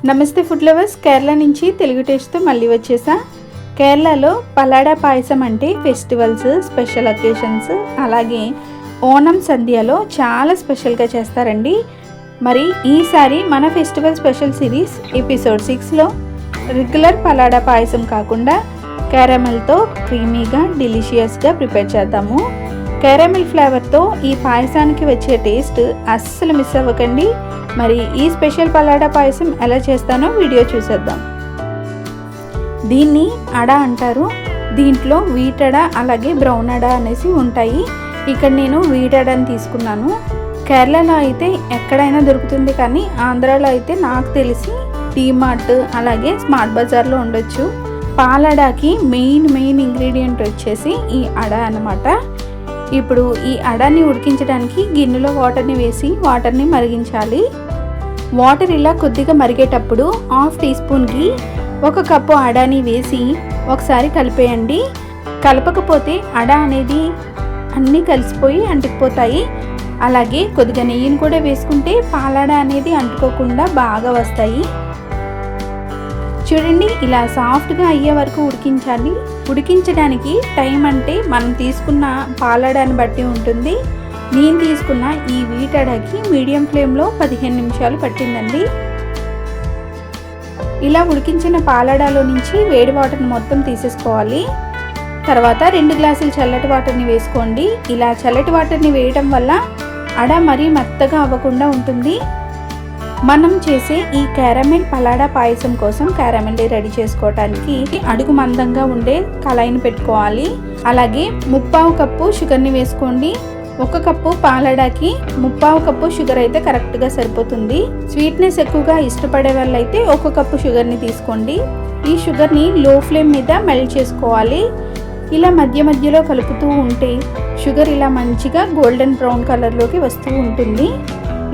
నమస్తే food lovers, Kerala నుంచి తెలుగు టేస్ట్తో మళ్ళీ వచ్చేసా. కేరళలో పలాడా పాయసం అంటే ఫెస్టివల్స్, స్పెషల్ అకేషన్స్, అలాగే ఓణం సంధ్యలో చాలా స్పెషల్గా చేస్తారండి. మరి ఈసారి మన ఫెస్టివల్ స్పెషల్ సిరీస్ ఎపిసోడ్ 6లో రెగ్యులర్ పలాడా పాయసం కాకుండా క్యారమెల్తో క్రీమీగా డెలిషియస్గా ప్రిపేర్ చేద్దాము. క్యారమెల్ ఫ్లేవర్తో ఈ పాయసానికి వచ్చే టేస్ట్ అస్సలు మిస్ అవ్వకండి. మరి ఈ స్పెషల్ పలాడా పాయసం ఎలా చేస్తానో వీడియో చూసేద్దాం. దీన్ని అడ అంటారు. దీంట్లో వీట్ అడ అలాగే బ్రౌన్ అడ అనేసి ఉంటాయి. ఇక్కడ నేను వీట్ అడని తీసుకున్నాను. కేరళలో అయితే ఎక్కడైనా దొరుకుతుంది, కానీ ఆంధ్రాలో అయితే నాకు తెలిసి డీమార్ట్ అలాగే స్మార్ట్ బజార్లో ఉండొచ్చు. పాలడాకి మెయిన్ ఇంగ్రీడియంట్ వచ్చేసి ఈ అడ అన్నమాట. ఇప్పుడు ఈ అడాన్ని ఉడికించడానికి గిన్నెలో వాటర్ని వేసి వాటర్ని మరిగించాలి. వాటర్ ఇలా కొద్దిగా మరిగేటప్పుడు 1/2 టీ స్పూన్కి 1 కప్పు అడాని వేసి ఒకసారి కలిపేయండి. కలపకపోతే అడ అనేది అన్నీ కలిసిపోయి అంటుకుపోతాయి. అలాగే కొద్దిగా నెయ్యిని కూడా వేసుకుంటే పాలడ అనేది అంటుకోకుండా బాగా వస్తాయి. చూడండి, ఇలా సాఫ్ట్గా అయ్యే వరకు ఉడికించాలి. ఉడికించడానికి టైం అంటే మనం తీసుకున్న పాలడాన్ని బట్టి ఉంటుంది. నేను తీసుకున్న ఈ వీట్ అడకి మీడియం ఫ్లేమ్లో 15 నిమిషాలు పట్టిందండి. ఇలా ఉడికించిన పాలడాలో నుంచి వేడి వాటర్ని మొత్తం తీసేసుకోవాలి. తర్వాత 2 గ్లాసులు చల్లటి వాటర్ని వేసుకోండి. ఇలా చల్లటి వాటర్ని వేయడం వల్ల అడ మరీ మెత్తగా అవ్వకుండా ఉంటుంది. మనం చేసే ఈ క్యారమెల్ పలాడా పాయసం కోసం క్యారమెల్ రెడీ చేసుకోవడానికి అడుగు మందంగా ఉండే కళాయిని పెట్టుకోవాలి. అలాగే 1/4 కప్పు షుగర్ని వేసుకోండి. 1 కప్పు పాలడాకి 1/4 కప్పు షుగర్ అయితే కరెక్ట్గా సరిపోతుంది. స్వీట్నెస్ ఎక్కువగా ఇష్టపడే వాళ్ళైతే 1 కప్పు షుగర్ని తీసుకోండి. ఈ షుగర్ని లో ఫ్లేమ్ మీద మెల్ట్ చేసుకోవాలి. ఇలా మధ్యలో కలుపుతూ ఉంటే షుగర్ ఇలా మంచిగా గోల్డెన్ బ్రౌన్ కలర్లోకి వస్తూ ఉంటుంది.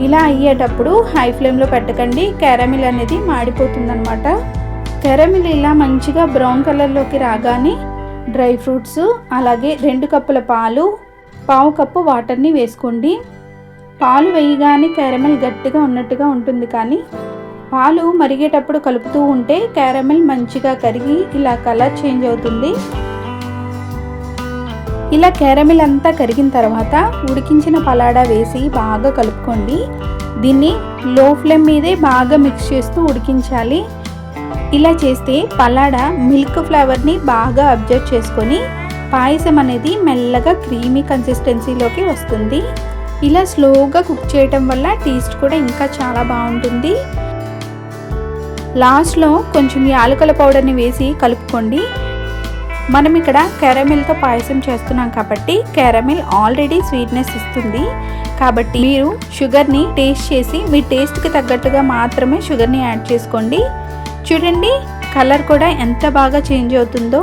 ఇలా అయ్యేటప్పుడు హై ఫ్లేమ్లో పెట్టకండి, క్యారమిల్ అనేది మాడిపోతుందన్నమాట. క్యారమిల్ ఇలా మంచిగా బ్రౌన్ కలర్లోకి రాగానే డ్రై ఫ్రూట్స్ అలాగే 2 కప్పుల పాలు, 1/4 కప్పు వాటర్ని వేసుకోండి. పాలు వేయగానే క్యారమిల్ గట్టిగా ఉన్నట్టుగా ఉంటుంది, కానీ పాలు మరిగేటప్పుడు కలుపుతూ ఉంటే క్యారమిల్ మంచిగా కరిగి ఇలా కలర్ చేంజ్ అవుతుంది. ఇలా క్యారమిల్ అంతా కరిగిన తర్వాత ఉడికించిన పలాడా వేసి బాగా కలుపుకోండి. దీన్ని లో ఫ్లేమ్ మీదే బాగా మిక్స్ చేస్తూ ఉడికించాలి. ఇలా చేస్తే పలాడా మిల్క్ ఫ్లేవర్ని బాగా అబ్జర్వ్ చేసుకొని పాయసం అనేది మెల్లగా క్రీమీ కన్సిస్టెన్సీలోకి వస్తుంది. ఇలా స్లోగా కుక్ చేయటం వల్ల టేస్ట్ కూడా ఇంకా చాలా బాగుంటుంది. లాస్ట్లో కొంచెం యాలకుల పౌడర్ని వేసి కలుపుకోండి. మనం ఇక్కడ క్యారమెల్తో పాయసం చేస్తున్నాం కాబట్టి క్యారమెల్ ఆల్రెడీ స్వీట్నెస్ ఇస్తుంది. కాబట్టి మీరు షుగర్ని టేస్ట్ చేసి మీ టేస్ట్కి తగ్గట్టుగా మాత్రమే షుగర్ని యాడ్ చేసుకోండి. చూడండి, కలర్ కూడా ఎంత బాగా చేంజ్ అవుతుందో.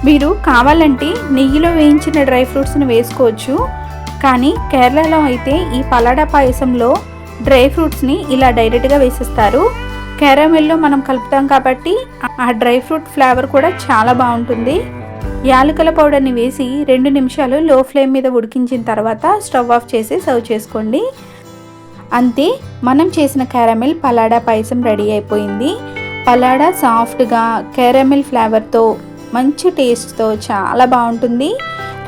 మీరు కావాలంటే నెయ్యిలో వేయించిన డ్రై ఫ్రూట్స్ని వేసుకోవచ్చు, కానీ కేరళలో అయితే ఈ పలాడా పాయసంలో డ్రై ఫ్రూట్స్ని ఇలా డైరెక్ట్గా వేసేస్తారు. క్యారమెల్లో మనం కలుపుతాం కాబట్టి ఆ డ్రై ఫ్రూట్ ఫ్లేవర్ కూడా చాలా బాగుంటుంది. యాలకుల పౌడర్ని వేసి 2 నిమిషాలు లో ఫ్లేమ్ మీద ఉడికించిన తర్వాత స్టవ్ ఆఫ్ చేసి సర్వ్ చేసుకోండి. అంతే, మనం చేసిన క్యారమెల్ పలాడా పాయసం రెడీ అయిపోయింది. పలాడా సాఫ్ట్గా క్యారమెల్ ఫ్లేవర్తో మంచి టేస్ట్తో చాలా బాగుంటుంది.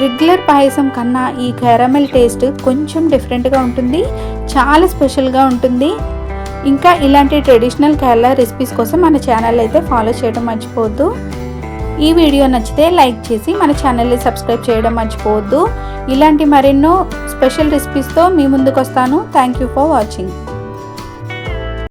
రెగ్యులర్ పాయసం కన్నా ఈ క్యారమెల్ టేస్ట్ కొంచెం డిఫరెంట్గా ఉంటుంది, చాలా స్పెషల్గా ఉంటుంది. ఇంకా ఇలాంటి ట్రెడిషనల్ కేరళ రెసిపీస్ కోసం మన ఛానల్ అయితే ఫాలో చేయడం మర్చిపోవద్దు. ఈ వీడియో నచ్చితే లైక్ చేసి మన ఛానల్ని సబ్స్క్రైబ్ చేయడం మర్చిపోవద్దు. ఇలాంటి మరెన్నో స్పెషల్ రెసిపీస్తో మీ ముందుకు వస్తాను. Thank you for watching.